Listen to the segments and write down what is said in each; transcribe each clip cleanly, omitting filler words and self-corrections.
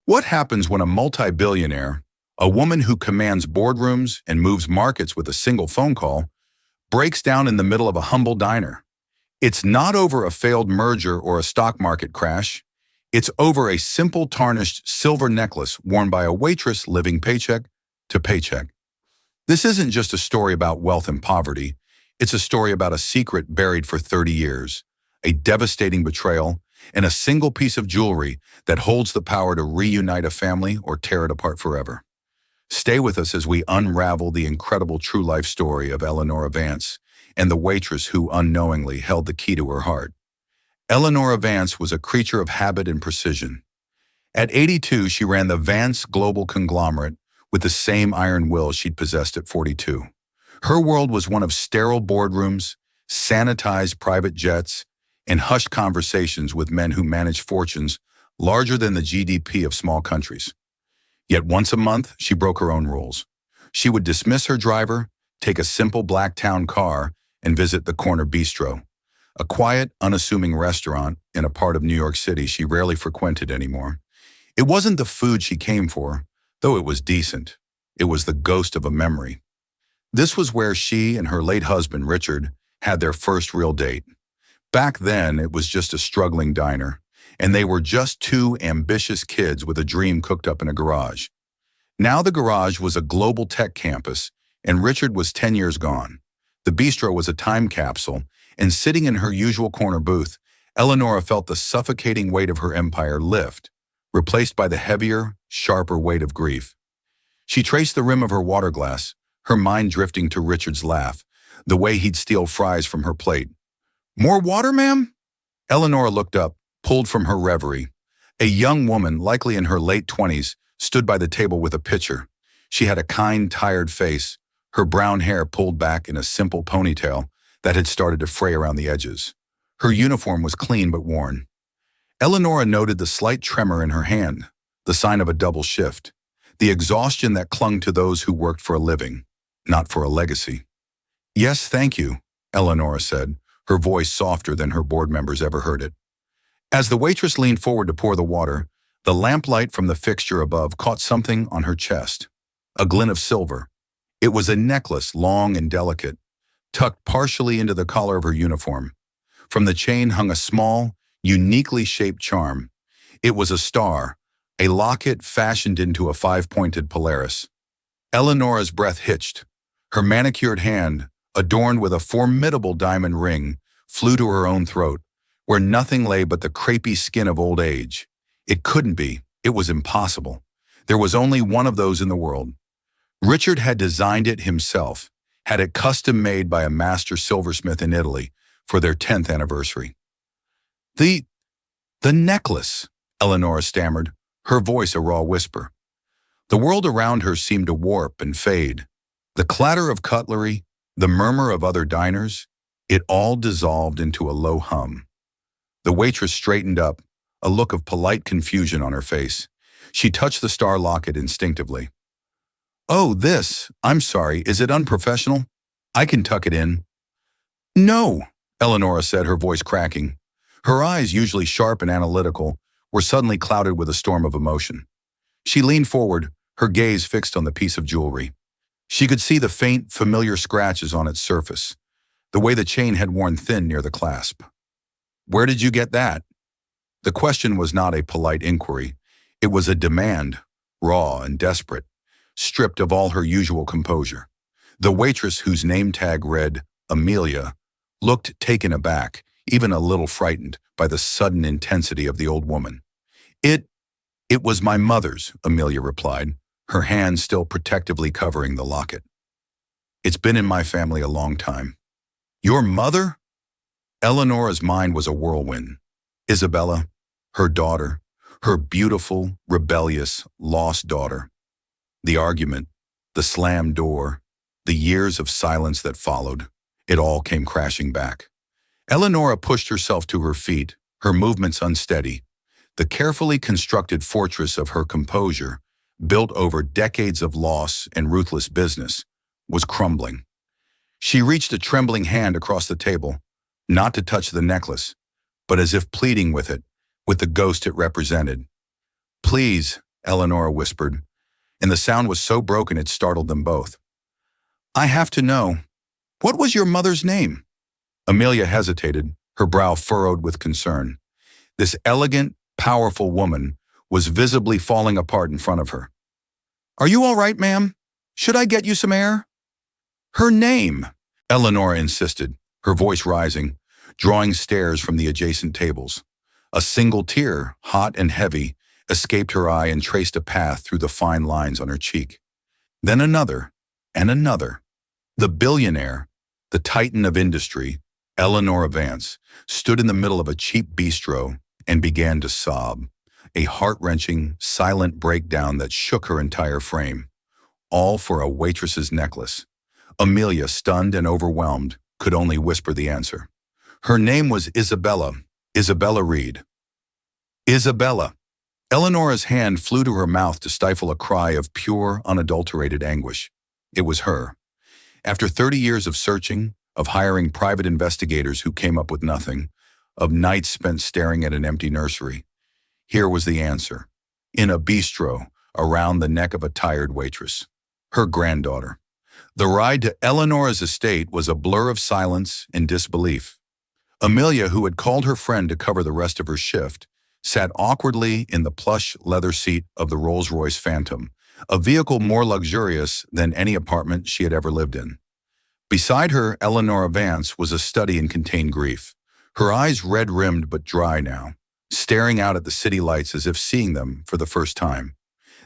What happens when a multi-billionaire, a woman who commands boardrooms and moves markets with a single phone call, breaks down in the middle of a humble diner? It's not over a failed merger or a stock market crash. It's over a simple tarnished silver necklace worn by a waitress living paycheck to paycheck. This isn't just a story about wealth and poverty. It's a story about a secret buried for 30 years, a devastating betrayal, and a single piece of jewelry that holds the power to reunite a family or tear it apart forever. Stay with us as we unravel the incredible true life story of Eleanor Vance and the waitress who unknowingly held the key to her heart. Eleanor Vance was a creature of habit and precision. At 82, she ran the Vance global conglomerate with the same iron will she'd possessed at 42. Her world was one of sterile boardrooms, sanitized private jets, and hushed conversations with men who managed fortunes larger than the GDP of small countries. Yet once a month, she broke her own rules. She would dismiss her driver, take a simple black town car, and visit the Corner Bistro, a quiet, unassuming restaurant in a part of New York City she rarely frequented anymore. It wasn't the food she came for, though it was decent. It was the ghost of a memory. This was where she and her late husband, Richard, had their first real date. Back then, it was just a struggling diner, and they were just two ambitious kids with a dream cooked up in a garage. Now the garage was a global tech campus, and Richard was 10 years gone. The bistro was a time capsule, and sitting in her usual corner booth, Eleanor felt the suffocating weight of her empire lift, replaced by the heavier, sharper weight of grief. She traced the rim of her water glass, her mind drifting to Richard's laugh, the way he'd steal fries from her plate. "More water, ma'am?" Eleanor looked up, pulled from her reverie. A young woman, likely in her late 20s, stood by the table with a pitcher. She had a kind, tired face, her brown hair pulled back in a simple ponytail that had started to fray around the edges. Her uniform was clean but worn. Eleanor noted the slight tremor in her hand, the sign of a double shift, the exhaustion that clung to those who worked for a living, not for a legacy. "Yes, thank you," Eleanor said, her voice softer than her board members ever heard it. As the waitress leaned forward to pour the water, the lamplight from the fixture above caught something on her chest, a glint of silver. It was a necklace, long and delicate, tucked partially into the collar of her uniform. From the chain hung a small, uniquely shaped charm. It was a star, a locket fashioned into a five-pointed Polaris. Eleanor's breath hitched. Her manicured hand, adorned with a formidable diamond ring, flew to her own throat, where nothing lay but the crepey skin of old age. It couldn't be. It was impossible. There was only one of those in the world. Richard had designed it himself, had it custom made by a master silversmith in Italy for their 10th anniversary. The necklace," Eleanor stammered, her voice a raw whisper. The world around her seemed to warp and fade. The clatter of cutlery, the murmur of other diners, it all dissolved into a low hum. The waitress straightened up, a look of polite confusion on her face. She touched the star locket instinctively. "Oh, I'm sorry, is it unprofessional? I can tuck it in." "No," Eleanor said, her voice cracking. Her eyes, usually sharp and analytical, were suddenly clouded with a storm of emotion. She leaned forward, her gaze fixed on the piece of jewelry. She could see the faint, familiar scratches on its surface, the way the chain had worn thin near the clasp. "Where did you get that?" The question was not a polite inquiry. It was a demand, raw and desperate, stripped of all her usual composure. The waitress, whose name tag read Amelia, looked taken aback, even a little frightened by the sudden intensity of the old woman. It was my mother's," Amelia replied, her hand still protectively covering the locket. "It's been in my family a long time." "Your mother?" Eleanor's mind was a whirlwind. Isabella, her daughter, her beautiful, rebellious, lost daughter. The argument, the slammed door, the years of silence that followed, it all came crashing back. Eleanor pushed herself to her feet, her movements unsteady. The carefully constructed fortress of her composure, built over decades of loss and ruthless business, was crumbling. She reached a trembling hand across the table, not to touch the necklace, but as if pleading with it, with the ghost it represented. "Please, Eleanor whispered, and the sound was so broken it startled them both. I have to know, what was your mother's name? Amelia hesitated, her brow furrowed with concern. This elegant, powerful woman was visibly falling apart in front of her. Are you all right, ma'am? Should I get you some air? Her name, Eleanor insisted, her voice rising, drawing stares from the adjacent tables. A single tear, hot and heavy, escaped her eye and traced a path through the fine lines on her cheek. Then another, and another. The billionaire, the titan of industry, Eleanor Vance, stood in the middle of a cheap bistro and began to sob, a heart-wrenching, silent breakdown that shook her entire frame, all for a waitress's necklace. Amelia, stunned and overwhelmed, could only whisper the answer. Her name was Isabella Reed. Isabella. Eleanor's hand flew to her mouth to stifle a cry of pure, unadulterated anguish. It was her. After 30 years of searching, of hiring private investigators who came up with nothing, of nights spent staring at an empty nursery, here was the answer. In a bistro, around the neck of a tired waitress. Her granddaughter. The ride to Eleanor's estate was a blur of silence and disbelief. Amelia, who had called her friend to cover the rest of her shift, sat awkwardly in the plush leather seat of the Rolls-Royce Phantom, a vehicle more luxurious than any apartment she had ever lived in. Beside her, Eleanor Vance was a study in contained grief, her eyes red-rimmed but dry now, staring out at the city lights as if seeing them for the first time.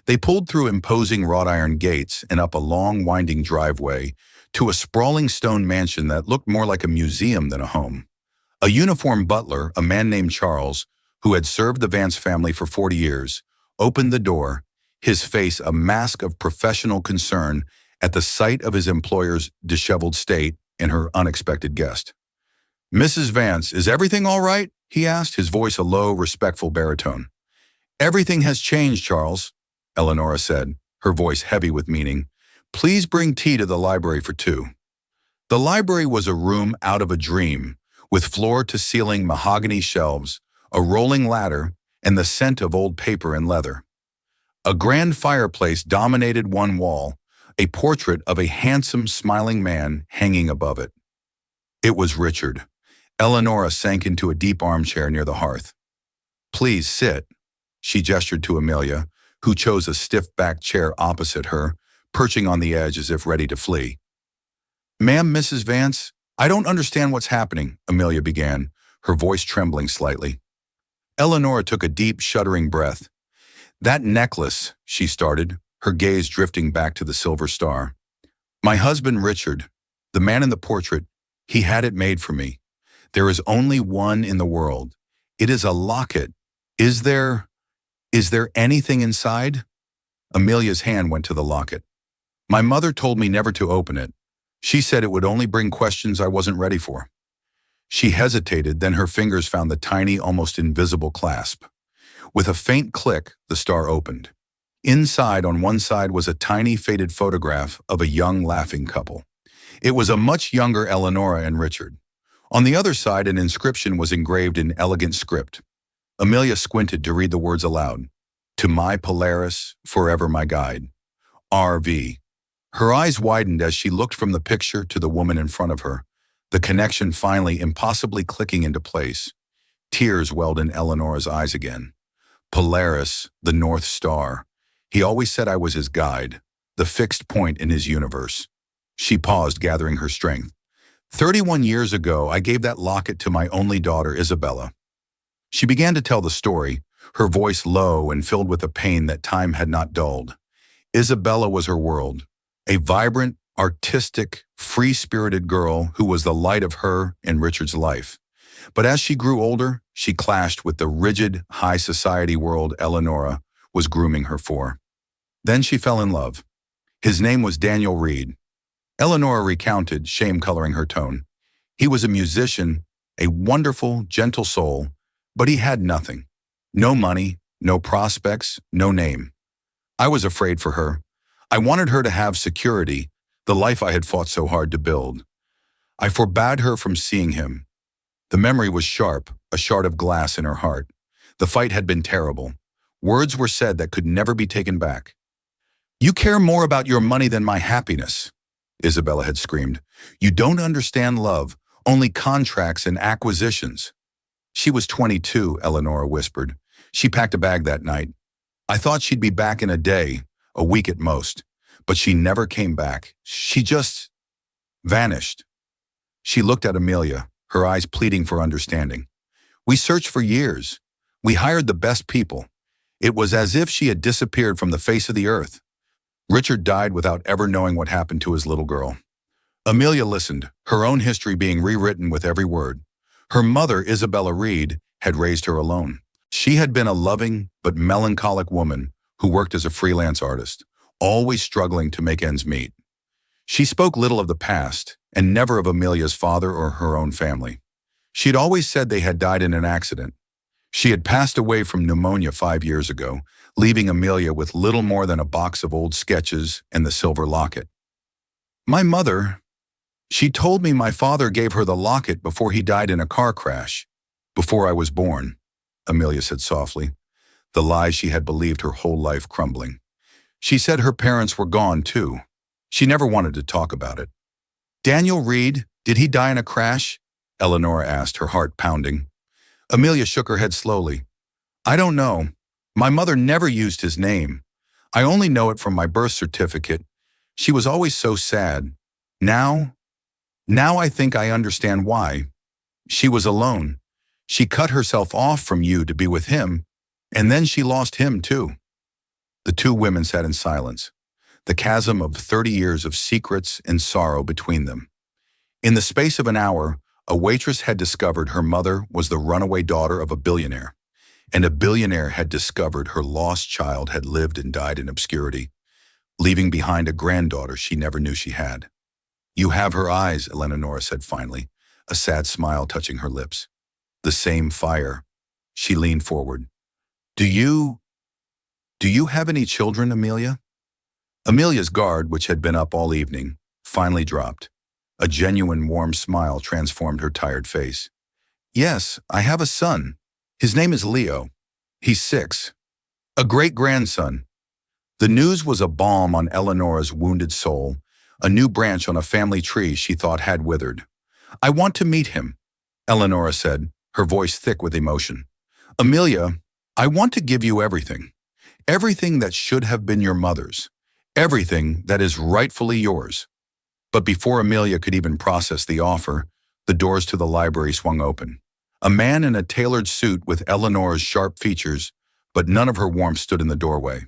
They pulled through imposing wrought-iron gates and up a long, winding driveway to a sprawling stone mansion that looked more like a museum than a home. A uniformed butler, a man named Charles, who had served the Vance family for 40 years, opened the door, his face a mask of professional concern at the sight of his employer's disheveled state and her unexpected guest. Mrs. Vance, is everything all right? He asked, his voice a low, respectful baritone. Everything has changed, Charles, Eleanor said, her voice heavy with meaning. Please bring tea to the library for 2. The library was a room out of a dream, with floor-to-ceiling mahogany shelves, a rolling ladder, and the scent of old paper and leather. A grand fireplace dominated one wall, a portrait of a handsome, smiling man hanging above it. It was Richard. Eleanor sank into a deep armchair near the hearth. Please sit, she gestured to Amelia, who chose a stiff-backed chair opposite her, perching on the edge as if ready to flee. Ma'am, Mrs. Vance, I don't understand what's happening, Amelia began, her voice trembling slightly. Eleanor took a deep, shuddering breath. That necklace, she started, her gaze drifting back to the silver star. My husband, Richard, the man in the portrait, he had it made for me. There is only one in the world. It is a locket. Is there anything inside? Amelia's hand went to the locket. My mother told me never to open it. She said it would only bring questions I wasn't ready for. She hesitated, then her fingers found the tiny, almost invisible clasp. With a faint click, the star opened. Inside, on one side, was a tiny, faded photograph of a young, laughing couple. It was a much younger Eleonora and Richard. On the other side, an inscription was engraved in elegant script. Amelia squinted to read the words aloud. To my Polaris, forever my guide. R.V. Her eyes widened as she looked from the picture to the woman in front of her, the connection finally impossibly clicking into place. Tears welled in Eleanor's eyes again. Polaris, the North Star. He always said I was his guide, the fixed point in his universe. She paused, gathering her strength. 31 years ago, I gave that locket to my only daughter, Isabella. She began to tell the story, her voice low and filled with a pain that time had not dulled. Isabella was her world, a vibrant, artistic, free-spirited girl who was the light of her and Richard's life. But as she grew older, she clashed with the rigid, high society world Eleonora was grooming her for. Then she fell in love. His name was Daniel Reed. Eleonora recounted, shame coloring her tone. He was a musician, a wonderful, gentle soul, but he had nothing. No money, no prospects, no name. I was afraid for her. I wanted her to have security, the life I had fought so hard to build. I forbade her from seeing him. The memory was sharp, a shard of glass in her heart. The fight had been terrible. Words were said that could never be taken back. "You care more about your money than my happiness," Isabella had screamed. "You don't understand love, only contracts and acquisitions." She was 22, Eleonora whispered. She packed a bag that night. "I thought she'd be back in a day, a week at most, but she never came back. She just vanished." She looked at Amelia, her eyes pleading for understanding. "We searched for years. We hired the best people. It was as if she had disappeared from the face of the earth." Richard died without ever knowing what happened to his little girl. Amelia listened, her own history being rewritten with every word. Her mother, Isabella Reed, had raised her alone. She had been a loving but melancholic woman who worked as a freelance artist, always struggling to make ends meet. She spoke little of the past and never of Amelia's father or her own family. She had always said they had died in an accident. She had passed away from pneumonia 5 years ago, leaving Amelia with little more than a box of old sketches and the silver locket. "My mother, she told me my father gave her the locket before he died in a car crash, before I was born," Amelia said softly, the lies she had believed her whole life crumbling. She said her parents were gone too. She never wanted to talk about it. "Daniel Reed, did he die in a crash?" Eleonora asked, her heart pounding. Amelia shook her head slowly. "I don't know. My mother never used his name. I only know it from my birth certificate. She was always so sad. Now I think I understand why. She was alone. She cut herself off from you to be with him, and then she lost him too." The two women sat in silence, the chasm of 30 years of secrets and sorrow between them. In the space of an hour, a waitress had discovered her mother was the runaway daughter of a billionaire, and a billionaire had discovered her lost child had lived and died in obscurity, leaving behind a granddaughter she never knew she had. "You have her eyes," Eleonora said finally, a sad smile touching her lips. "The same fire." She leaned forward. Do you have any children, Amelia?" Amelia's guard, which had been up all evening, finally dropped. A genuine warm smile transformed her tired face. "Yes, I have a son. His name is Leo. He's 6. A great-grandson." The news was a balm on Eleonora's wounded soul, a new branch on a family tree she thought had withered. "I want to meet him," Eleonora said, her voice thick with emotion. "Amelia, I want to give you everything. Everything that should have been your mother's. Everything that is rightfully yours." But before Amelia could even process the offer, the doors to the library swung open. A man in a tailored suit with Eleonora's sharp features, but none of her warmth, stood in the doorway.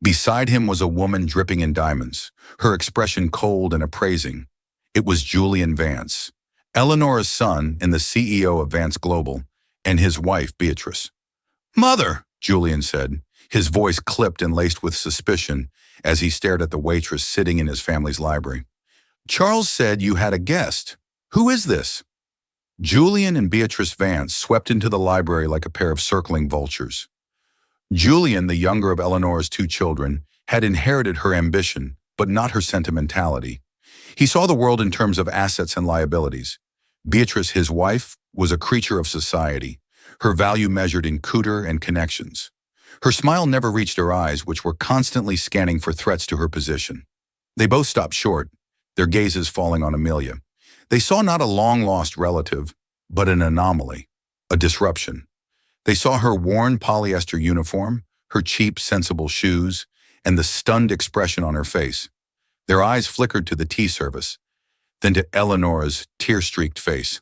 Beside him was a woman dripping in diamonds, her expression cold and appraising. It was Julian Vance, Eleonora's son and the CEO of Vance Global, and his wife, Beatrice. "Mother," Julian said, his voice clipped and laced with suspicion as he stared at the waitress sitting in his family's library. "Charles said you had a guest. Who is this?" Julian and Beatrice Vance swept into the library like a pair of circling vultures. Julian, the younger of Eleonora's 2 children, had inherited her ambition, but not her sentimentality. He saw the world in terms of assets and liabilities. Beatrice, his wife, was a creature of society, her value measured in cooter and connections. Her smile never reached her eyes, which were constantly scanning for threats to her position. They both stopped short, their gazes falling on Amelia. They saw not a long-lost relative, but an anomaly, a disruption. They saw her worn polyester uniform, her cheap, sensible shoes, and the stunned expression on her face. Their eyes flickered to the tea service, then to Eleonora's tear-streaked face.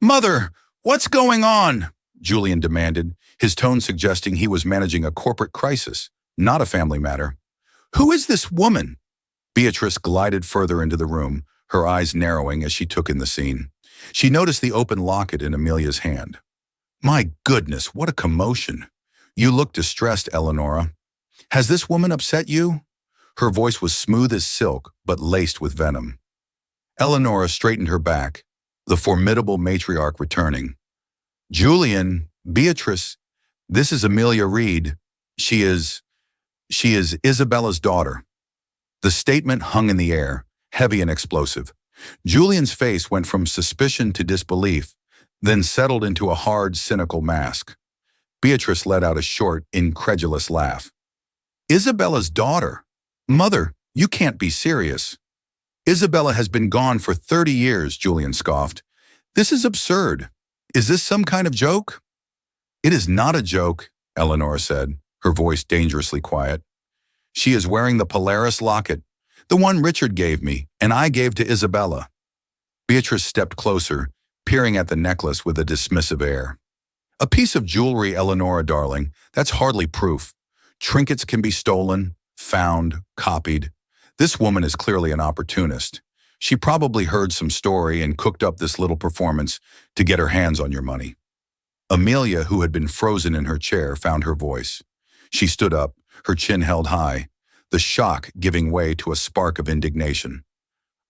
"Mother, what's going on?" Julian demanded, his tone suggesting he was managing a corporate crisis, not a family matter. "Who is this woman?" Beatrice glided further into the room, her eyes narrowing as she took in the scene. She noticed the open locket in Amelia's hand. "My goodness, what a commotion. You look distressed, Eleonora. Has this woman upset you?" Her voice was smooth as silk, but laced with venom. Eleonora straightened her back, the formidable matriarch returning. "Julian, Beatrice, this is Amelia Reed. She is Isabella's daughter." The statement hung in the air, heavy and explosive. Julian's face went from suspicion to disbelief, then settled into a hard, cynical mask. Beatrice let out a short, incredulous laugh. Isabella's daughter? Mother, you can't be serious. Isabella has been gone for 30 years, Julian scoffed. This is absurd. Is this some kind of joke? It is not a joke, Eleanor said, her voice dangerously quiet. She is wearing the Polaris locket, the one Richard gave me, and I gave to Isabella. Beatrice stepped closer, peering at the necklace with a dismissive air. A piece of jewelry, Eleanor, darling, that's hardly proof. Trinkets can be stolen, found, copied. This woman is clearly an opportunist. She probably heard some story and cooked up this little performance to get her hands on your money. Amelia, who had been frozen in her chair, found her voice. She stood up, her chin held high, the shock giving way to a spark of indignation.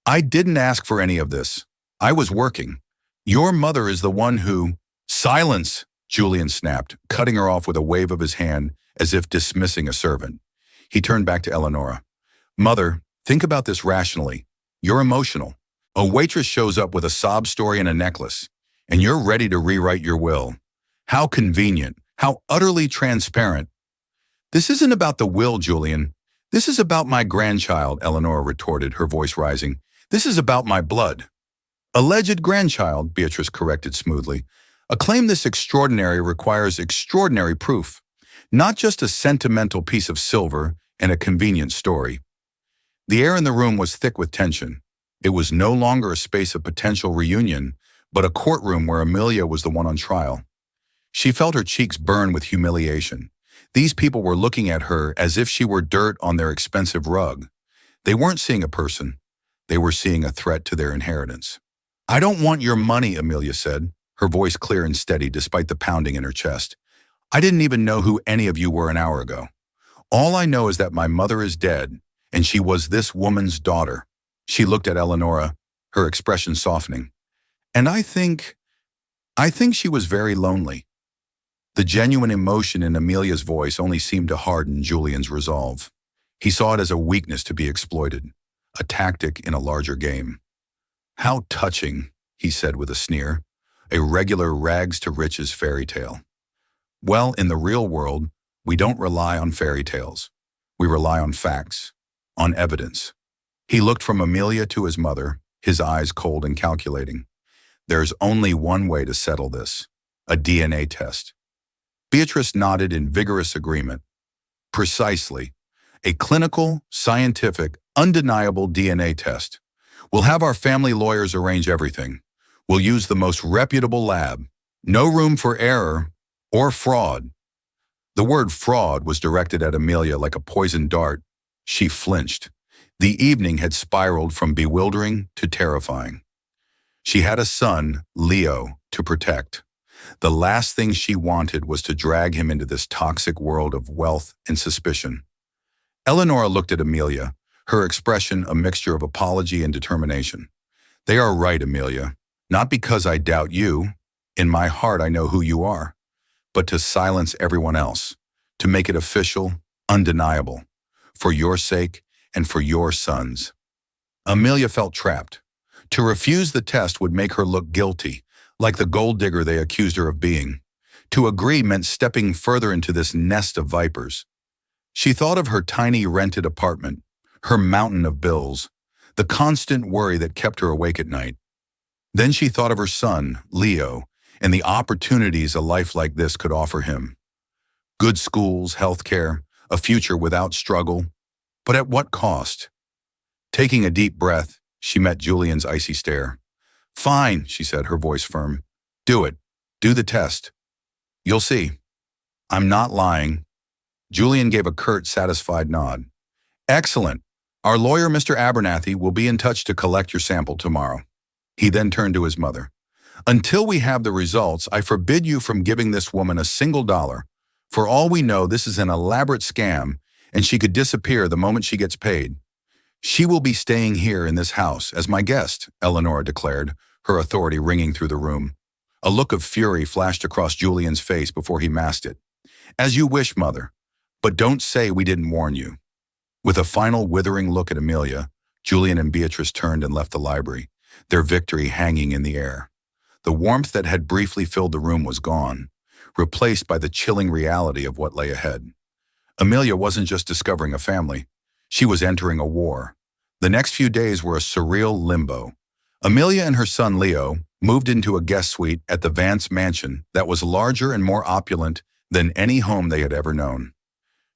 I didn't ask for any of this. I was working. Your mother is the one who— Silence, Julian snapped, cutting her off with a wave of his hand as if dismissing a servant. He turned back to Eleanor. Mother, think about this rationally. You're emotional. A waitress shows up with a sob story and a necklace, and you're ready to rewrite your will. How convenient, how utterly transparent. This isn't about the will, Julian. This is about my grandchild, Eleanor retorted, her voice rising. This is about my blood. Alleged grandchild, Beatrice corrected smoothly. A claim this extraordinary requires extraordinary proof, not just a sentimental piece of silver and a convenient story. The air in the room was thick with tension. It was no longer a space of potential reunion, but a courtroom where Amelia was the one on trial. She felt her cheeks burn with humiliation. These people were looking at her as if she were dirt on their expensive rug. They weren't seeing a person. They were seeing a threat to their inheritance. I don't want your money, Amelia said, her voice clear and steady despite the pounding in her chest. I didn't even know who any of you were an hour ago. All I know is that my mother is dead, and she was this woman's daughter. She looked at Eleonora, her expression softening. And I think she was very lonely. The genuine emotion in Amelia's voice only seemed to harden Julian's resolve. He saw it as a weakness to be exploited, a tactic in a larger game. How touching, he said with a sneer, a regular rags-to-riches fairy tale. Well, in the real world, we don't rely on fairy tales. We rely on facts, on evidence. He looked from Amelia to his mother, his eyes cold and calculating. There's only one way to settle this, a DNA test. Beatrice nodded in vigorous agreement. Precisely. A clinical, scientific, undeniable DNA test. We'll have our family lawyers arrange everything. We'll use the most reputable lab. No room for error or fraud. The word fraud was directed at Amelia like a poisoned dart. She flinched. The evening had spiraled from bewildering to terrifying. She had a son, Leo, to protect. The last thing she wanted was to drag him into this toxic world of wealth and suspicion. Eleanor looked at Amelia, her expression a mixture of apology and determination. They are right, Amelia. Not because I doubt you. In my heart, I know who you are. But to silence everyone else, to make it official, undeniable, for your sake and for your son's. Amelia felt trapped. To refuse the test would make her look guilty, like the gold digger they accused her of being. To agree meant stepping further into this nest of vipers. She thought of her tiny rented apartment, her mountain of bills, the constant worry that kept her awake at night. Then she thought of her son, Leo, and the opportunities a life like this could offer him. Good schools, health care, a future without struggle. But at what cost? Taking a deep breath, she met Julian's icy stare. Fine, she said, her voice firm. Do it. Do the test. You'll see. I'm not lying. Julian gave a curt, satisfied nod. Excellent. Our lawyer, Mr. Abernathy, will be in touch to collect your sample tomorrow. He then turned to his mother. Until we have the results, I forbid you from giving this woman a single dollar. For all we know, this is an elaborate scam, and she could disappear the moment she gets paid. She will be staying here in this house as my guest, Eleanor declared, her authority ringing through the room. A look of fury flashed across Julian's face before he masked it. As you wish, mother, but don't say we didn't warn you. With a final withering look at Amelia, Julian and Beatrice turned and left the library, their victory hanging in the air. The warmth that had briefly filled the room was gone. replaced by the chilling reality of what lay ahead. Amelia wasn't just discovering a family. She was entering a war. The next few days were a surreal limbo. Amelia and her son Leo moved into a guest suite at the Vance mansion that was larger and more opulent than any home they had ever known.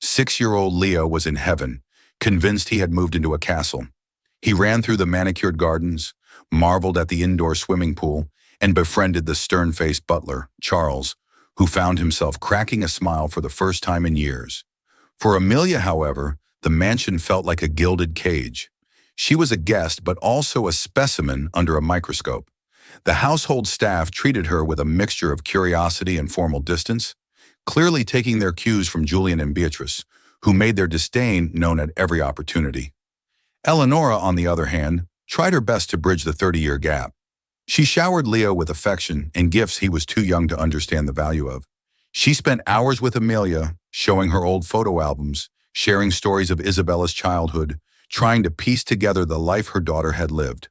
6-year-old Leo was in heaven, convinced he had moved into a castle. He ran through the manicured gardens, marveled at the indoor swimming pool, and befriended the stern-faced butler, Charles, who found himself cracking a smile for the first time in years. For Amelia, however, the mansion felt like a gilded cage. She was a guest, but also a specimen under a microscope. The household staff treated her with a mixture of curiosity and formal distance, clearly taking their cues from Julian and Beatrice, who made their disdain known at every opportunity. Eleonora, on the other hand, tried her best to bridge the 30-year gap. She showered Leo with affection and gifts he was too young to understand the value of. She spent hours with Amelia, showing her old photo albums, sharing stories of Isabella's childhood, trying to piece together the life her daughter had lived.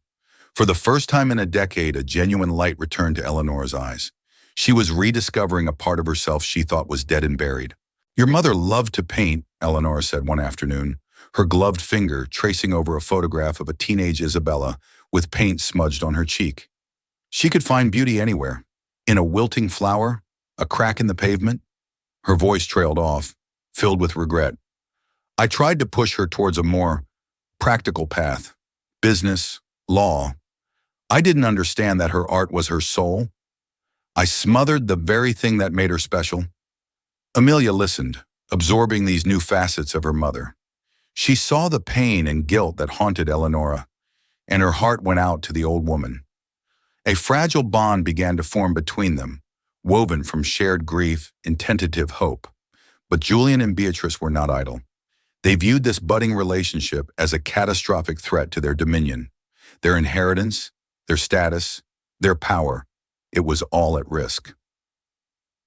For the first time in a decade, a genuine light returned to Eleanor's eyes. She was rediscovering a part of herself she thought was dead and buried. "Your mother loved to paint," Eleanor said one afternoon, her gloved finger tracing over a photograph of a teenage Isabella with paint smudged on her cheek. She could find beauty anywhere, in a wilting flower, a crack in the pavement. Her voice trailed off, filled with regret. I tried to push her towards a more practical path, business, law. I didn't understand that her art was her soul. I smothered the very thing that made her special. Amelia listened, absorbing these new facets of her mother. She saw the pain and guilt that haunted Eleonora, and her heart went out to the old woman. A fragile bond began to form between them, woven from shared grief and tentative hope. But Julian and Beatrice were not idle. They viewed this budding relationship as a catastrophic threat to their dominion, their inheritance, their status, their power. It was all at risk.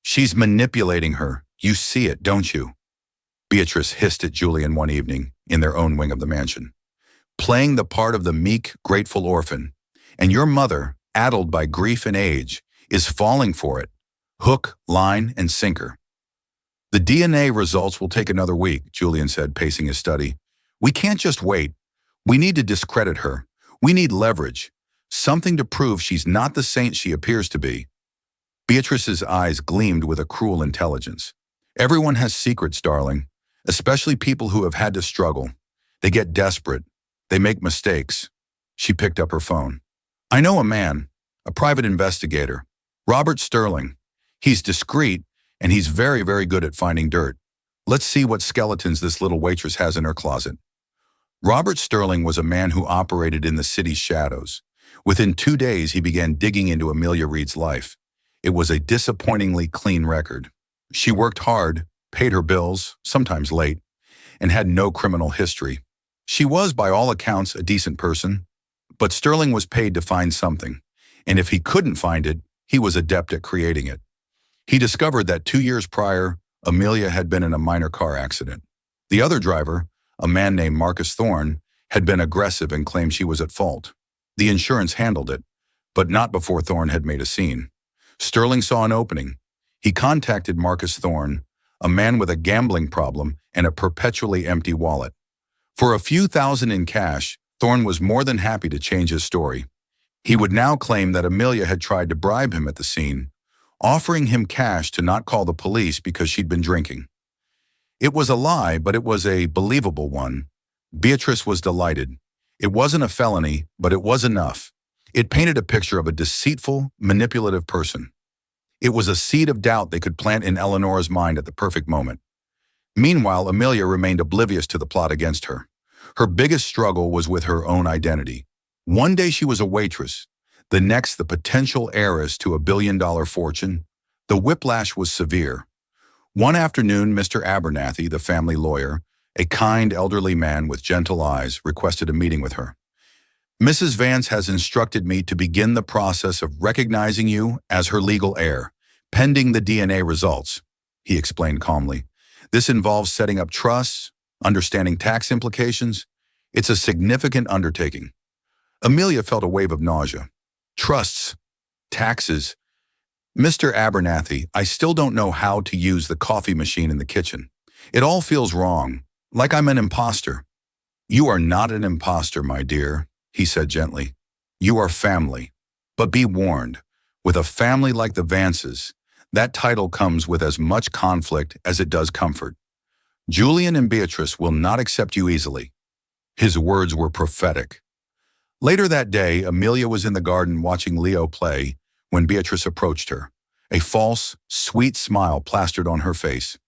"She's manipulating her. You see it, don't you?" Beatrice hissed at Julian one evening in their own wing of the mansion. "Playing the part of the meek, grateful orphan. And your mother, addled by grief and age, is falling for it, hook, line, and sinker." "The DNA results will take another week," Julian said, pacing his study. "We can't just wait. We need to discredit her. We need leverage. Something to prove she's not the saint she appears to be." Beatrice's eyes gleamed with a cruel intelligence. "Everyone has secrets, darling, especially people who have had to struggle. They get desperate. They make mistakes." She picked up her phone. "I know a man, a private investigator, Robert Sterling. He's discreet, and he's very, very good at finding dirt. Let's see what skeletons this little waitress has in her closet." Robert Sterling was a man who operated in the city's shadows. Within 2 days, he began digging into Amelia Reed's life. It was a disappointingly clean record. She worked hard, paid her bills, sometimes late, and had no criminal history. She was, by all accounts, a decent person, but Sterling was paid to find something, and if he couldn't find it, he was adept at creating it. He discovered that 2 years prior, Amelia had been in a minor car accident. The other driver, a man named Marcus Thorne, had been aggressive and claimed she was at fault. The insurance handled it, but not before Thorne had made a scene. Sterling saw an opening. He contacted Marcus Thorne, a man with a gambling problem and a perpetually empty wallet. For a few thousand in cash, Thorne was more than happy to change his story. He would now claim that Amelia had tried to bribe him at the scene, offering him cash to not call the police because she'd been drinking. It was a lie, but it was a believable one. Beatrice was delighted. It wasn't a felony, but it was enough. It painted a picture of a deceitful, manipulative person. It was a seed of doubt they could plant in Eleanor's mind at the perfect moment. Meanwhile, Amelia remained oblivious to the plot against her. Her biggest struggle was with her own identity. One day she was a waitress, the next the potential heiress to a billion-dollar fortune. The whiplash was severe. One afternoon, Mr. Abernathy, the family lawyer, a kind elderly man with gentle eyes, requested a meeting with her. "Mrs. Vance has instructed me to begin the process of recognizing you as her legal heir, pending the DNA results," he explained calmly. "This involves setting up trusts, understanding tax implications. It's a significant undertaking." Amelia felt a wave of nausea. Trusts, taxes. Mr. Abernathy, I still don't know how to use the coffee machine in the kitchen. It all feels wrong, like I'm an imposter. You are not an imposter, my dear, he said gently. You are family. But be warned, with a family like the Vances, that title comes with as much conflict as it does comfort. Julian and Beatrice will not accept you easily. His words were prophetic. Later that day, Amelia was in the garden watching Leo play when Beatrice approached her, a false, sweet smile plastered on her face.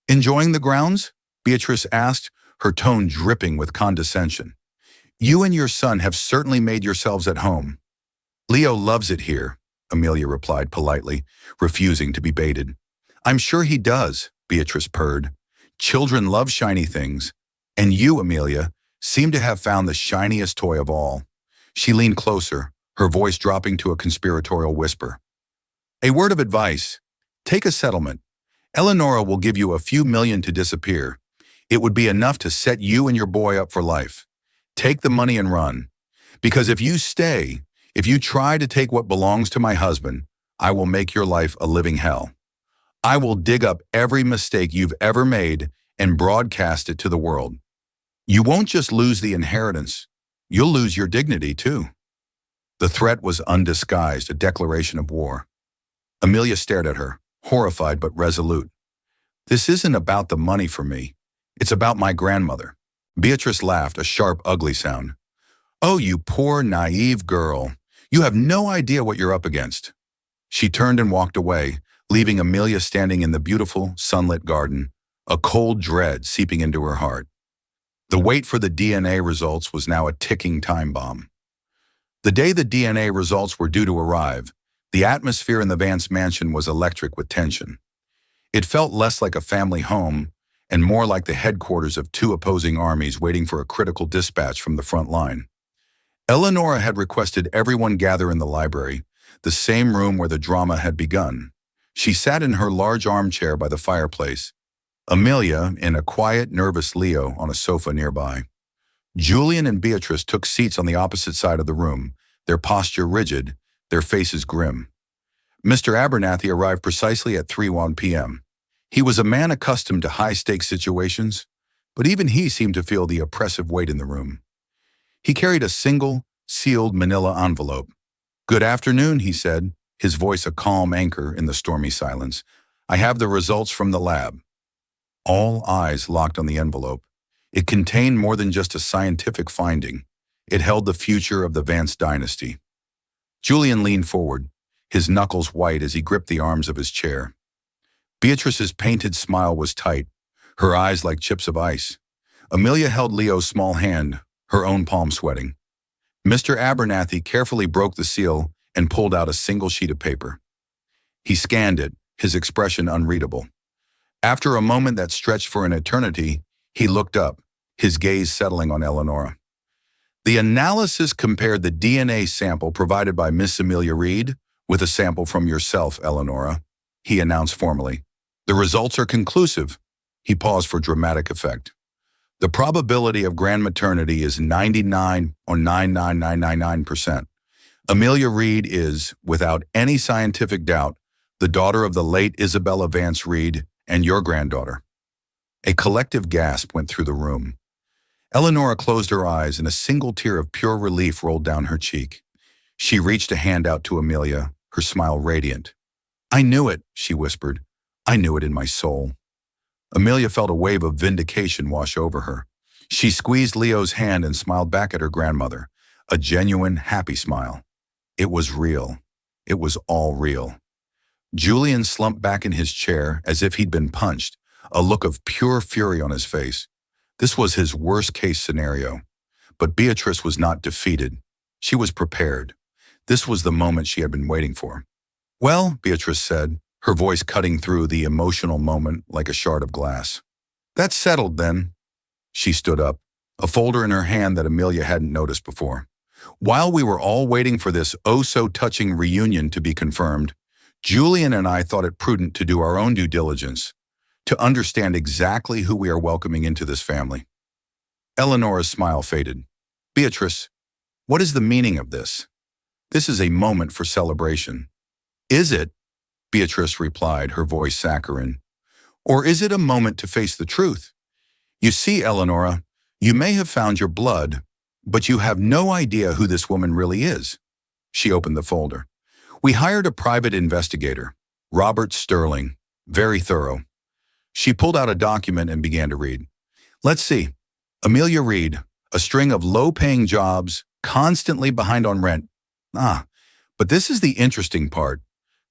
Enjoying the grounds? Beatrice asked, her tone dripping with condescension. You and your son have certainly made yourselves at home. Leo loves it here, Amelia replied politely, refusing to be baited. I'm sure he does, Beatrice purred. Children love shiny things, and you, Amelia, seem to have found the shiniest toy of all. She leaned closer, her voice dropping to a conspiratorial whisper. A word of advice. Take a settlement. Eleonora will give you a few million to disappear. It would be enough to set you and your boy up for life. Take the money and run. Because if you stay, if you try to take what belongs to my husband, I will make your life a living hell. I will dig up every mistake you've ever made and broadcast it to the world. You won't just lose the inheritance, you'll lose your dignity too. The threat was undisguised, a declaration of war. Amelia stared at her, horrified but resolute. This isn't about the money for me. It's about my grandmother. Beatrice laughed, a sharp, ugly sound. Oh, you poor, naive girl. You have no idea what you're up against. She turned and walked away, leaving Amelia standing in the beautiful, sunlit garden, a cold dread seeping into her heart. The wait for the DNA results was now a ticking time bomb. The day the DNA results were due to arrive, the atmosphere in the Vance mansion was electric with tension. It felt less like a family home and more like the headquarters of two opposing armies waiting for a critical dispatch from the front line. Eleonora had requested everyone gather in the library, the same room where the drama had begun. She sat in her large armchair by the fireplace, Amelia and a quiet, nervous Leo on a sofa nearby. Julian and Beatrice took seats on the opposite side of the room, their posture rigid, their faces grim. Mr. Abernathy arrived precisely at 3:01 p.m. He was a man accustomed to high-stakes situations, but even he seemed to feel the oppressive weight in the room. He carried a single, sealed manila envelope. Good afternoon, he said, his voice a calm anchor in the stormy silence. I have the results from the lab. All eyes locked on the envelope. It contained more than just a scientific finding. It held the future of the Vance dynasty. Julian leaned forward, his knuckles white as he gripped the arms of his chair. Beatrice's painted smile was tight, her eyes like chips of ice. Amelia held Leo's small hand, her own palm sweating. Mr. Abernathy carefully broke the seal and pulled out a single sheet of paper. He scanned it, his expression unreadable. After a moment that stretched for an eternity, he looked up, his gaze settling on Eleonora. The analysis compared the DNA sample provided by Miss Amelia Reed with a sample from yourself, Eleonora, he announced formally. The results are conclusive. He paused for dramatic effect. The probability of grand maternity is 99 or 99999%. Amelia Reed is, without any scientific doubt, the daughter of the late Isabella Vance Reed and your granddaughter. A collective gasp went through the room. Eleonora closed her eyes and a single tear of pure relief rolled down her cheek. She reached a hand out to Amelia, her smile radiant. I knew it, she whispered. I knew it in my soul. Amelia felt a wave of vindication wash over her. She squeezed Leo's hand and smiled back at her grandmother, a genuine, happy smile. It was real. It was all real. Julian slumped back in his chair as if he'd been punched, a look of pure fury on his face. This was his worst-case scenario. But Beatrice was not defeated. She was prepared. This was the moment she had been waiting for. Well, Beatrice said, her voice cutting through the emotional moment like a shard of glass. That's settled, then. She stood up, a folder in her hand that Amelia hadn't noticed before. While we were all waiting for this oh-so-touching reunion to be confirmed, Julian and I thought it prudent to do our own due diligence, to understand exactly who we are welcoming into this family. Eleonora's smile faded. Beatrice, what is the meaning of this? This is a moment for celebration. Is it? Beatrice replied, her voice saccharine. Or is it a moment to face the truth? You see, Eleonora, you may have found your blood, but you have no idea who this woman really is. She opened the folder. We hired a private investigator, Robert Sterling, very thorough. She pulled out a document and began to read. Let's see. Amelia Reed, a string of low-paying jobs, constantly behind on rent. But this is the interesting part.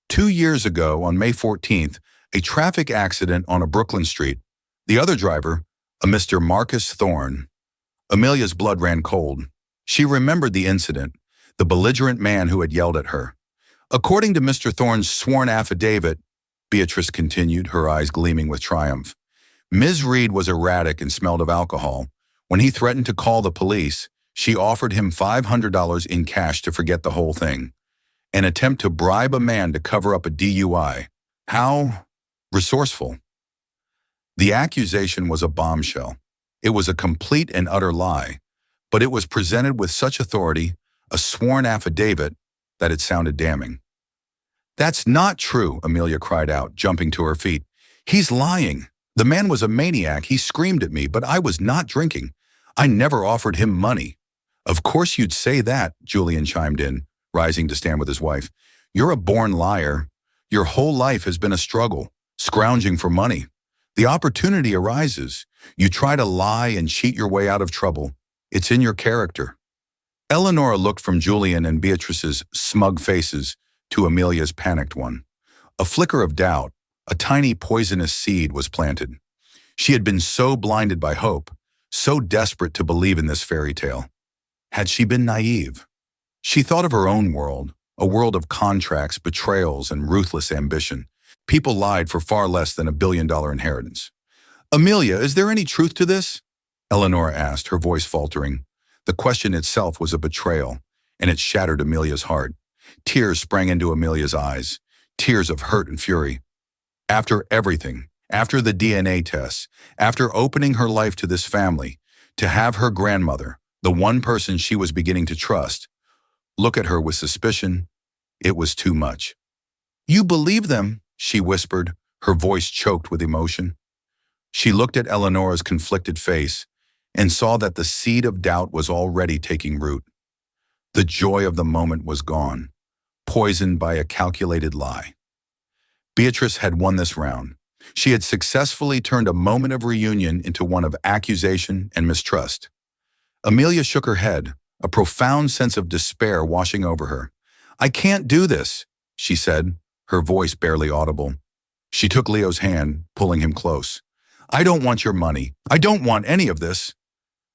2 years ago, on May 14th, a traffic accident on a Brooklyn street. The other driver, a Mr. Marcus Thorne. Amelia's blood ran cold. She remembered the incident, the belligerent man who had yelled at her. According to Mr. Thorne's sworn affidavit, Beatrice continued, her eyes gleaming with triumph, Ms. Reed was erratic and smelled of alcohol. When he threatened to call the police, she offered him $500 in cash to forget the whole thing. An attempt to bribe a man to cover up a DUI. How resourceful. The accusation was a bombshell. It was a complete and utter lie, but it was presented with such authority, a sworn affidavit, that it sounded damning. That's not true, Amelia cried out, jumping to her feet. He's lying. The man was a maniac. He screamed at me, but I was not drinking. I never offered him money. Of course you'd say that, Julian chimed in, rising to stand with his wife. You're a born liar. Your whole life has been a struggle, scrounging for money. The opportunity arises. You try to lie and cheat your way out of trouble. It's in your character. Eleonora looked from Julian and Beatrice's smug faces to Amelia's panicked one. A flicker of doubt, a tiny poisonous seed was planted. She had been so blinded by hope, so desperate to believe in this fairy tale. Had she been naive? She thought of her own world, a world of contracts, betrayals, and ruthless ambition. People lied for far less than $1 billion inheritance. Amelia, is there any truth to this? Eleonora asked, her voice faltering. The question itself was a betrayal, and it shattered Amelia's heart. Tears sprang into Amelia's eyes, tears of hurt and fury. After everything, after the DNA tests, after opening her life to this family, to have her grandmother, the one person she was beginning to trust, look at her with suspicion, it was too much. You believe them, she whispered, her voice choked with emotion. She looked at Eleonora's conflicted face and saw that the seed of doubt was already taking root. The joy of the moment was gone, poisoned by a calculated lie. Beatrice had won this round. She had successfully turned a moment of reunion into one of accusation and mistrust. Amelia shook her head, a profound sense of despair washing over her. I can't do this, she said, her voice barely audible. She took Leo's hand, pulling him close. I don't want your money. I don't want any of this.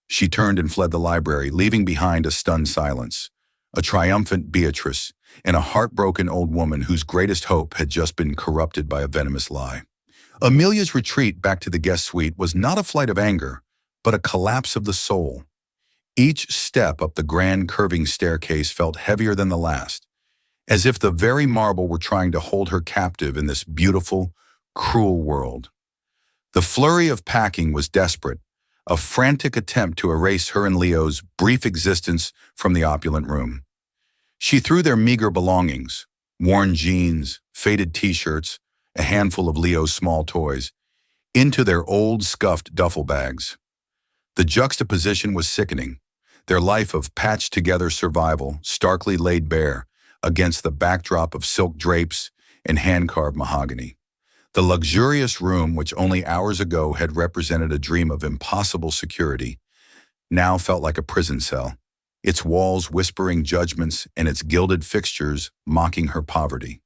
She turned and fled the library, leaving behind a stunned silence, a triumphant Beatrice, and a heartbroken old woman whose greatest hope had just been corrupted by a venomous lie. Amelia's retreat back to the guest suite was not a flight of anger, but a collapse of the soul. Each step up the grand curving staircase felt heavier than the last, as if the very marble were trying to hold her captive in this beautiful, cruel world. The flurry of packing was desperate, a frantic attempt to erase her and Leo's brief existence from the opulent room. She threw their meager belongings, worn jeans, faded t-shirts, a handful of Leo's small toys, into their old, scuffed duffel bags. The juxtaposition was sickening, their life of patched-together survival starkly laid bare against the backdrop of silk drapes and hand-carved mahogany. The luxurious room, which only hours ago had represented a dream of impossible security, now felt like a prison cell, its walls whispering judgments and its gilded fixtures mocking her poverty.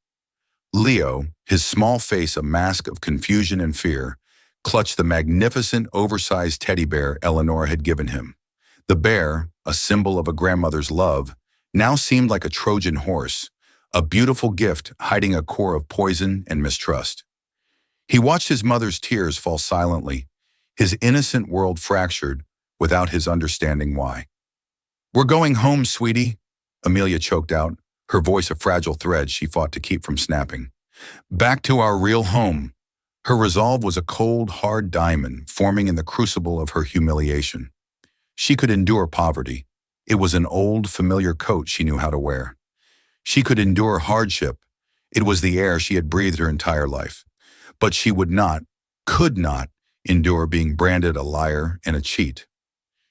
Leo, his small face a mask of confusion and fear, clutched the magnificent, oversized teddy bear Eleonora had given him. The bear, a symbol of a grandmother's love, now seemed like a Trojan horse, a beautiful gift hiding a core of poison and mistrust. He watched his mother's tears fall silently, his innocent world fractured without his understanding why. We're going home, sweetie, Amelia choked out, her voice a fragile thread she fought to keep from snapping. Back to our real home. Her resolve was a cold, hard diamond forming in the crucible of her humiliation. She could endure poverty. It was an old, familiar coat she knew how to wear. She could endure hardship. It was the air she had breathed her entire life. But she would not, could not, endure being branded a liar and a cheat.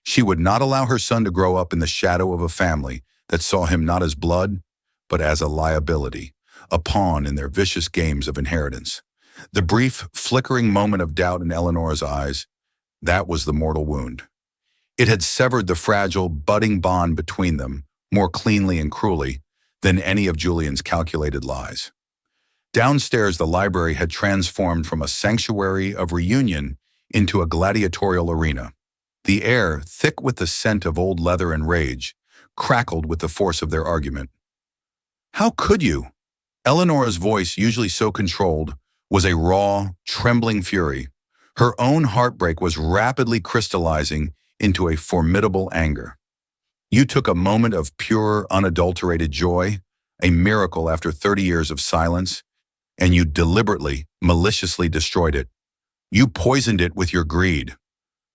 She would not allow her son to grow up in the shadow of a family that saw him not as blood, but as a liability, a pawn in their vicious games of inheritance. The brief, flickering moment of doubt in Eleanor's eyes, that was the mortal wound. It had severed the fragile, budding bond between them more cleanly and cruelly than any of Julian's calculated lies. Downstairs, the library had transformed from a sanctuary of reunion into a gladiatorial arena. The air, thick with the scent of old leather and rage, crackled with the force of their argument. "How could you?" Eleanor's voice, usually so controlled, was a raw, trembling fury. Her own heartbreak was rapidly crystallizing into a formidable anger. "You took a moment of pure, unadulterated joy, a miracle after 30 years of silence, and you deliberately, maliciously destroyed it. You poisoned it with your greed."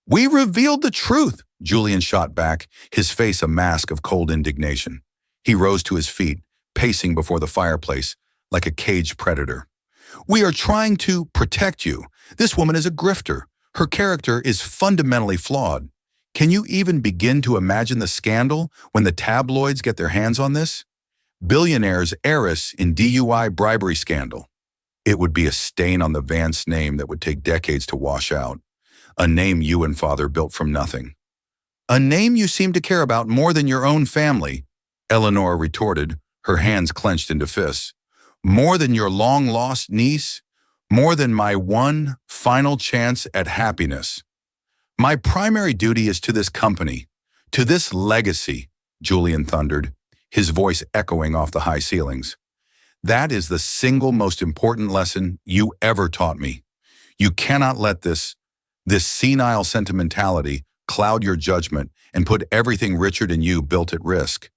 "We revealed the truth," Julian shot back, his face a mask of cold indignation. He rose to his feet, pacing before the fireplace like a caged predator. "We are trying to protect you. This woman is a grifter. Her character is fundamentally flawed. Can you even begin to imagine the scandal when the tabloids get their hands on this? Billionaire's heiress in DUI bribery scandal. It would be a stain on the Vance name that would take decades to wash out. A name you and father built from nothing." "A name you seem to care about more than your own family," Eleanor retorted, her hands clenched into fists. "More than your long-lost niece? More than my one final chance at happiness? My primary duty is to this company, to this legacy," Julian thundered, his voice echoing off the high ceilings. "That is the single most important lesson you ever taught me. You cannot let this senile sentimentality cloud your judgment and put everything Richard and you built at risk.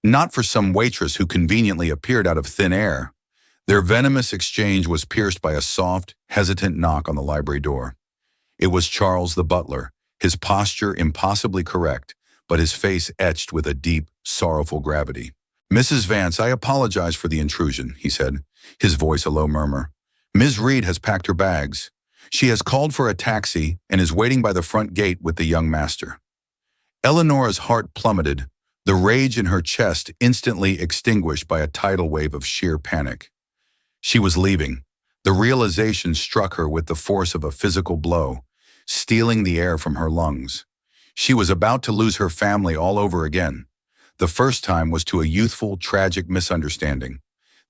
Not for some waitress who conveniently appeared out of thin air." Their venomous exchange was pierced by a soft, hesitant knock on the library door. It was Charles the butler, his posture impossibly correct, but his face etched with a deep, sorrowful gravity. "Mrs. Vance, I apologize for the intrusion," he said, his voice a low murmur. "Ms. Reed has packed her bags. She has called for a taxi and is waiting by the front gate with the young master." Eleanor's heart plummeted, the rage in her chest instantly extinguished by a tidal wave of sheer panic. She was leaving. The realization struck her with the force of a physical blow, stealing the air from her lungs. She was about to lose her family all over again. The first time was to a youthful, tragic misunderstanding.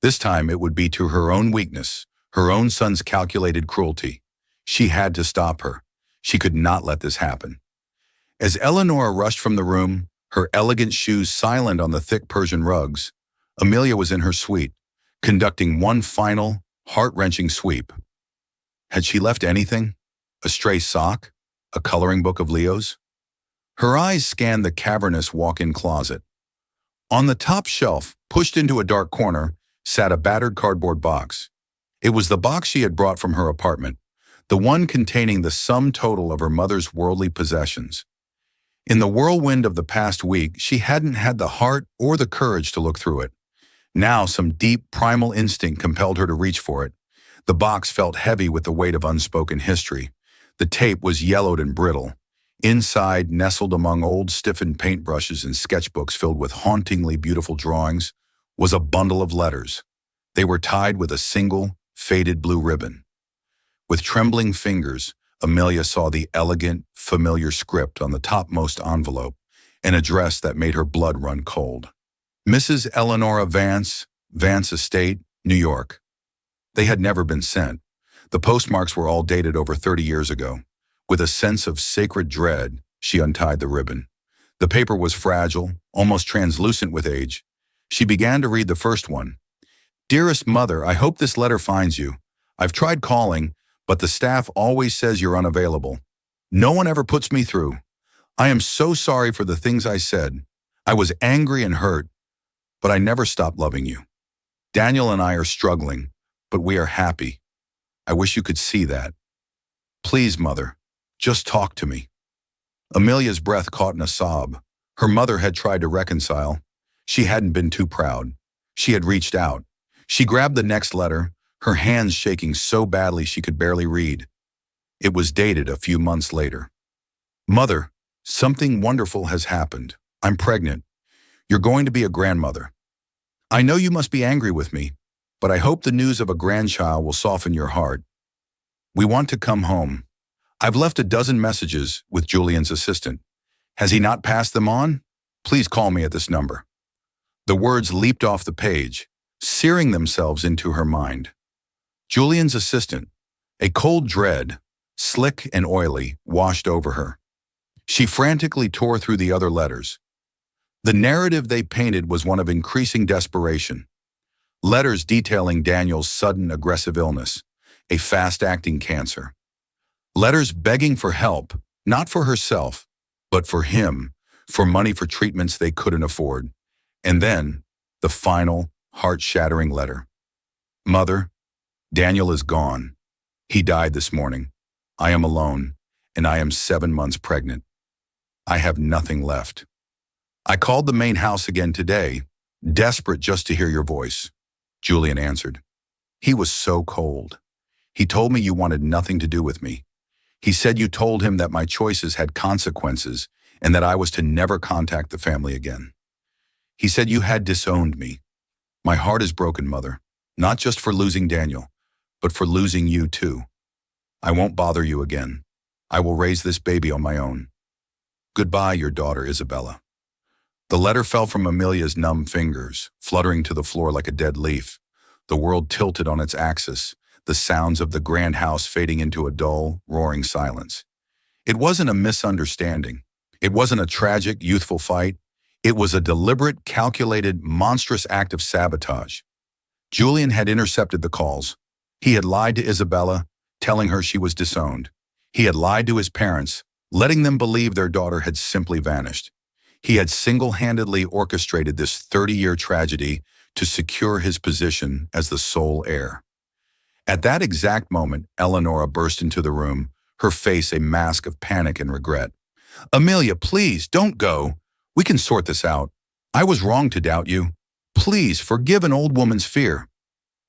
This time it would be to her own weakness, her own son's calculated cruelty. She had to stop her. She could not let this happen. As Eleanor rushed from the room, her elegant shoes silent on the thick Persian rugs, Amelia was in her suite, conducting one final, heart-wrenching sweep. Had she left anything? A stray sock? A coloring book of Leo's? Her eyes scanned the cavernous walk-in closet. On the top shelf, pushed into a dark corner, sat a battered cardboard box. It was the box she had brought from her apartment, the one containing the sum total of her mother's worldly possessions. In the whirlwind of the past week, she hadn't had the heart or the courage to look through it. Now some deep, primal instinct compelled her to reach for it. The box felt heavy with the weight of unspoken history. The tape was yellowed and brittle. Inside, nestled among old stiffened paintbrushes and sketchbooks filled with hauntingly beautiful drawings, was a bundle of letters. They were tied with a single, faded blue ribbon. With trembling fingers, Amelia saw the elegant, familiar script on the topmost envelope, an address that made her blood run cold. Mrs. Eleanora Vance, Vance Estate, New York. They had never been sent. The postmarks were all dated over 30 years ago. With a sense of sacred dread, she untied the ribbon. The paper was fragile, almost translucent with age. She began to read the first one. "Dearest Mother, I hope this letter finds you. I've tried calling, but the staff always says you're unavailable. No one ever puts me through. I am so sorry for the things I said. I was angry and hurt, but I never stopped loving you. Daniel and I are struggling, but we are happy. I wish you could see that. Please, Mother, just talk to me." Amelia's breath caught in a sob. Her mother had tried to reconcile. She hadn't been too proud. She had reached out. She grabbed the next letter, her hands shaking so badly she could barely read. It was dated a few months later. Mother, something wonderful has happened. I'm pregnant. You're going to be a grandmother. I know you must be angry with me, but I hope the news of a grandchild will soften your heart. We want to come home. I've left a dozen messages with Julian's assistant. Has he not passed them on? Please call me at this number. The words leaped off the page, searing themselves into her mind. Julian's assistant, a cold dread, slick and oily, washed over her. She frantically tore through the other letters. The narrative they painted was one of increasing desperation. Letters detailing Daniel's sudden aggressive illness, a fast-acting cancer. Letters begging for help, not for herself, but for him, for money for treatments they couldn't afford. And then, the final, heart-shattering letter. Mother, Daniel is gone. He died this morning. I am alone, and I am 7 months pregnant. I have nothing left. I called the main house again today, desperate just to hear your voice. Julian answered. He was so cold. He told me you wanted nothing to do with me. He said you told him that my choices had consequences and that I was to never contact the family again. He said you had disowned me. My heart is broken, Mother, not just for losing Daniel, but for losing you too. I won't bother you again. I will raise this baby on my own. Goodbye, your daughter, Isabella. The letter fell from Amelia's numb fingers, fluttering to the floor like a dead leaf. The world tilted on its axis, the sounds of the grand house fading into a dull, roaring silence. It wasn't a misunderstanding. It wasn't a tragic, youthful fight. It was a deliberate, calculated, monstrous act of sabotage. Julian had intercepted the calls. He had lied to Isabella, telling her she was disowned. He had lied to his parents, letting them believe their daughter had simply vanished. He had single-handedly orchestrated this 30-year tragedy to secure his position as the sole heir. At that exact moment, Eleonora burst into the room, her face a mask of panic and regret. Amelia, please, don't go. We can sort this out. I was wrong to doubt you. Please, forgive an old woman's fear.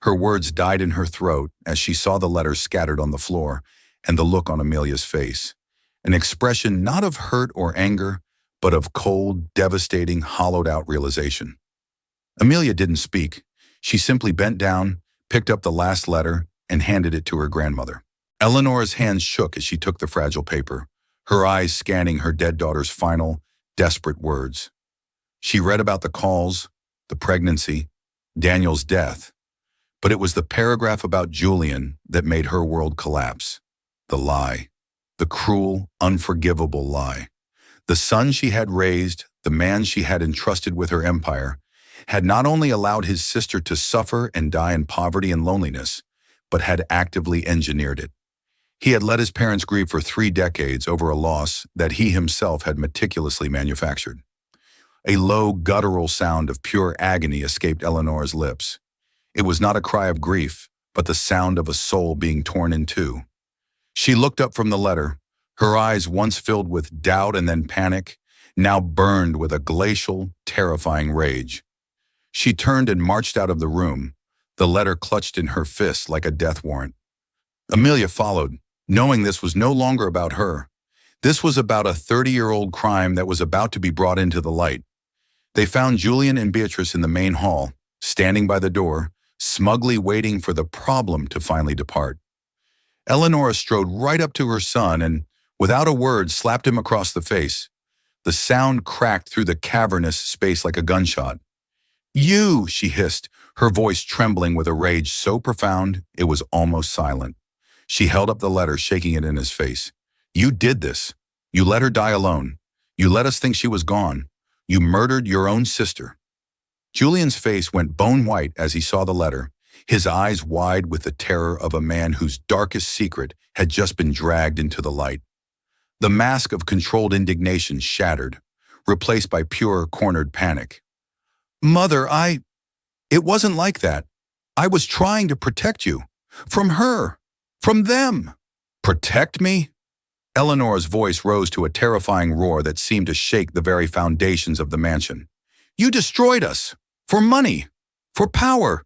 Her words died in her throat as she saw the letters scattered on the floor and the look on Amelia's face. An expression not of hurt or anger, but of cold, devastating, hollowed-out realization. Amelia didn't speak. She simply bent down, picked up the last letter, and handed it to her grandmother. Eleanor's hands shook as she took the fragile paper, her eyes scanning her dead daughter's final, desperate words. She read about the calls, the pregnancy, Daniel's death, but it was the paragraph about Julian that made her world collapse. The lie. The cruel, unforgivable lie. The son she had raised, the man she had entrusted with her empire, had not only allowed his sister to suffer and die in poverty and loneliness, but had actively engineered it. He had let his parents grieve for 3 decades over a loss that he himself had meticulously manufactured. A low, guttural sound of pure agony escaped Eleanor's lips. It was not a cry of grief, but the sound of a soul being torn in two. She looked up from the letter, her eyes once filled with doubt and then panic, now burned with a glacial, terrifying rage. She turned and marched out of the room, the letter clutched in her fist like a death warrant. Amelia followed, knowing this was no longer about her. This was about a 30-year-old crime that was about to be brought into the light. They found Julian and Beatrice in the main hall, standing by the door, smugly waiting for the problem to finally depart. Eleanora strode right up to her son and, without a word, slapped him across the face. The sound cracked through the cavernous space like a gunshot. "You!" she hissed, her voice trembling with a rage so profound it was almost silent. She held up the letter, shaking it in his face. "You did this. You let her die alone. You let us think she was gone. You murdered your own sister." Julian's face went bone white as he saw the letter, his eyes wide with the terror of a man whose darkest secret had just been dragged into the light. The mask of controlled indignation shattered, replaced by pure, cornered panic. "Mother, it wasn't like that. I was trying to protect you. From her. From them." "Protect me?" Eleanor's voice rose to a terrifying roar that seemed to shake the very foundations of the mansion. "You destroyed us. For money. For power.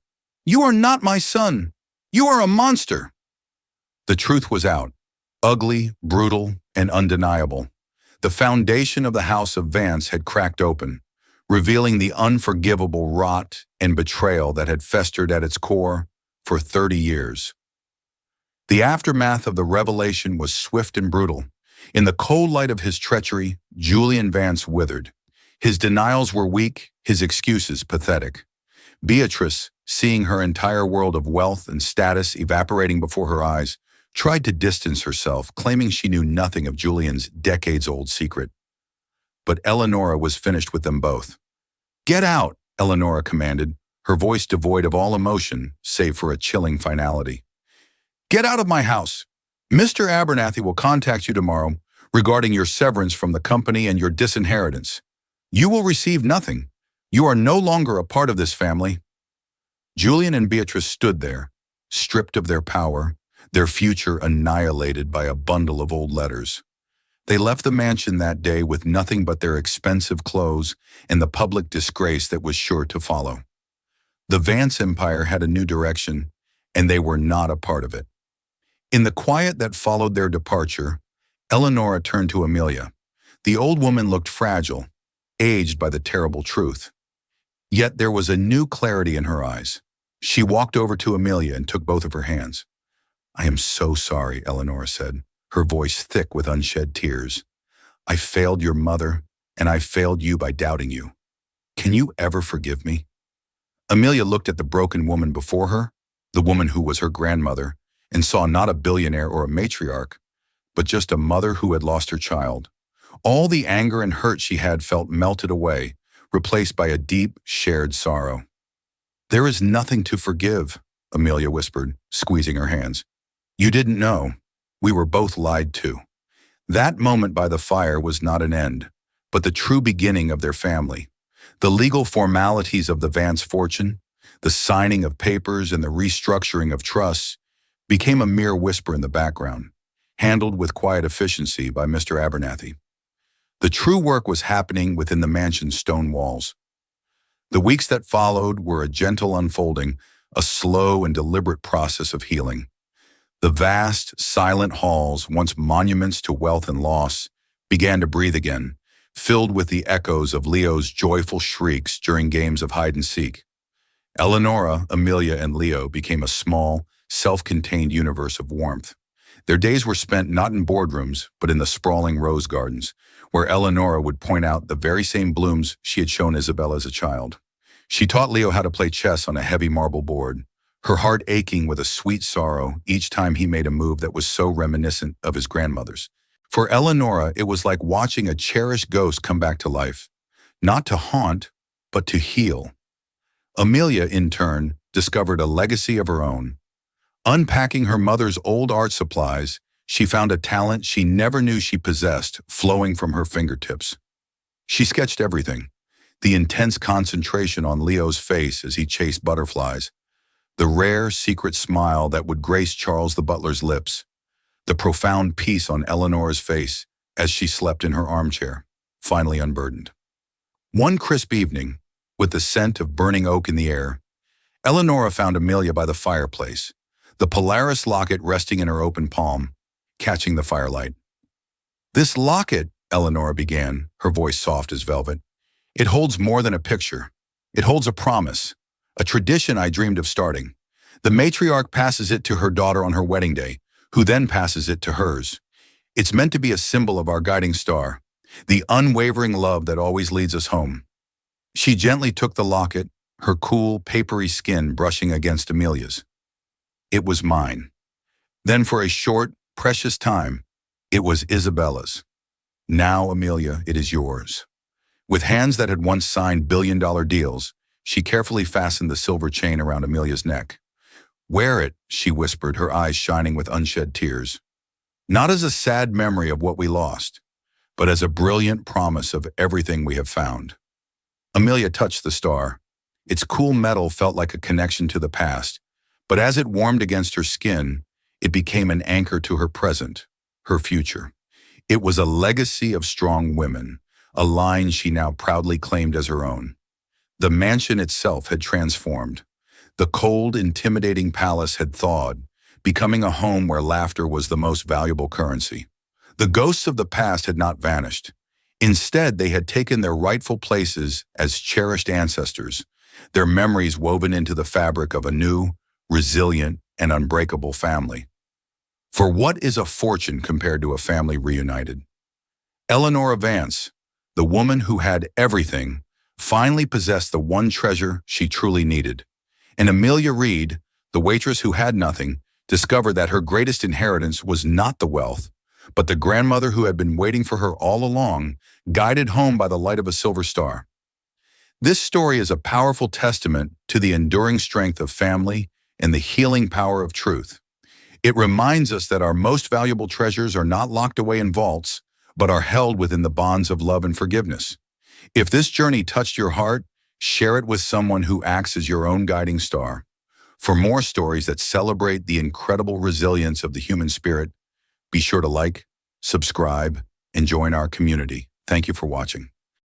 You are not my son. You are a monster. The truth was out, ugly, brutal, and undeniable. The foundation of the House of Vance had cracked open, revealing the unforgivable rot and betrayal that had festered at its core for 30 years. The aftermath of the revelation was swift and brutal. In the cold light of his treachery, Julian Vance withered. His denials were weak, his excuses pathetic. Beatrice, seeing her entire world of wealth and status evaporating before her eyes, tried to distance herself, claiming she knew nothing of Julian's decades-old secret. But Eleonora was finished with them both. "Get out," Eleonora commanded, her voice devoid of all emotion, save for a chilling finality. "Get out of my house. Mr. Abernathy will contact you tomorrow regarding your severance from the company and your disinheritance. You will receive nothing. You are no longer a part of this family." Julian and Beatrice stood there, stripped of their power, their future annihilated by a bundle of old letters. They left the mansion that day with nothing but their expensive clothes and the public disgrace that was sure to follow. The Vance Empire had a new direction, and they were not a part of it. In the quiet that followed their departure, Eleonora turned to Amelia. The old woman looked fragile, aged by the terrible truth. Yet there was a new clarity in her eyes. She walked over to Amelia and took both of her hands. "I am so sorry," Eleonora said, her voice thick with unshed tears. "I failed your mother, and I failed you by doubting you. Can you ever forgive me?" Amelia looked at the broken woman before her, the woman who was her grandmother, and saw not a billionaire or a matriarch, but just a mother who had lost her child. All the anger and hurt she had felt melted away, replaced by a deep, shared sorrow. "There is nothing to forgive," Amelia whispered, squeezing her hands. "You didn't know. We were both lied to." That moment by the fire was not an end, but the true beginning of their family. The legal formalities of the Vance fortune, the signing of papers and the restructuring of trusts, became a mere whisper in the background, handled with quiet efficiency by Mr. Abernathy. The true work was happening within the mansion's stone walls. The weeks that followed were a gentle unfolding, a slow and deliberate process of healing. The vast, silent halls, once monuments to wealth and loss, began to breathe again, filled with the echoes of Leo's joyful shrieks during games of hide-and-seek. Eleonora, Amelia, and Leo became a small, self-contained universe of warmth. Their days were spent not in boardrooms, but in the sprawling rose gardens, where Eleonora would point out the very same blooms she had shown Isabel as a child. She taught Leo how to play chess on a heavy marble board, her heart aching with a sweet sorrow each time he made a move that was so reminiscent of his grandmother's. For Eleonora, it was like watching a cherished ghost come back to life, not to haunt, but to heal. Amelia, in turn, discovered a legacy of her own. Unpacking her mother's old art supplies, she found a talent she never knew she possessed flowing from her fingertips. She sketched everything: the intense concentration on Leo's face as he chased butterflies, the rare, secret smile that would grace Charles the butler's lips, the profound peace on Eleanor's face as she slept in her armchair, finally unburdened. One crisp evening, with the scent of burning oak in the air, Eleonora found Amelia by the fireplace, the Polaris locket resting in her open palm, catching the firelight. "This locket," Eleonora began, her voice soft as velvet, "it holds more than a picture. It holds a promise, a tradition I dreamed of starting. The matriarch passes it to her daughter on her wedding day, who then passes it to hers. It's meant to be a symbol of our guiding star, the unwavering love that always leads us home." She gently took the locket, her cool, papery skin brushing against Amelia's. "It was mine. Then for a short, precious time, it was Isabella's. Now, Amelia, it is yours." With hands that had once signed billion-dollar deals, she carefully fastened the silver chain around Amelia's neck. "Wear it," she whispered, her eyes shining with unshed tears. "Not as a sad memory of what we lost, but as a brilliant promise of everything we have found." Amelia touched the star. Its cool metal felt like a connection to the past, but as it warmed against her skin, it became an anchor to her present, her future. It was a legacy of strong women, a line she now proudly claimed as her own. The mansion itself had transformed. The cold, intimidating palace had thawed, becoming a home where laughter was the most valuable currency. The ghosts of the past had not vanished. Instead, they had taken their rightful places as cherished ancestors, their memories woven into the fabric of a new, resilient, and unbreakable family. For what is a fortune compared to a family reunited? Eleanor Vance, the woman who had everything, finally possessed the one treasure she truly needed. And Amelia Reed, the waitress who had nothing, discovered that her greatest inheritance was not the wealth, but the grandmother who had been waiting for her all along, guided home by the light of a silver star. This story is a powerful testament to the enduring strength of family and the healing power of truth. It reminds us that our most valuable treasures are not locked away in vaults, but are held within the bonds of love and forgiveness. If this journey touched your heart, share it with someone who acts as your own guiding star. For more stories that celebrate the incredible resilience of the human spirit, be sure to like, subscribe, and join our community. Thank you for watching.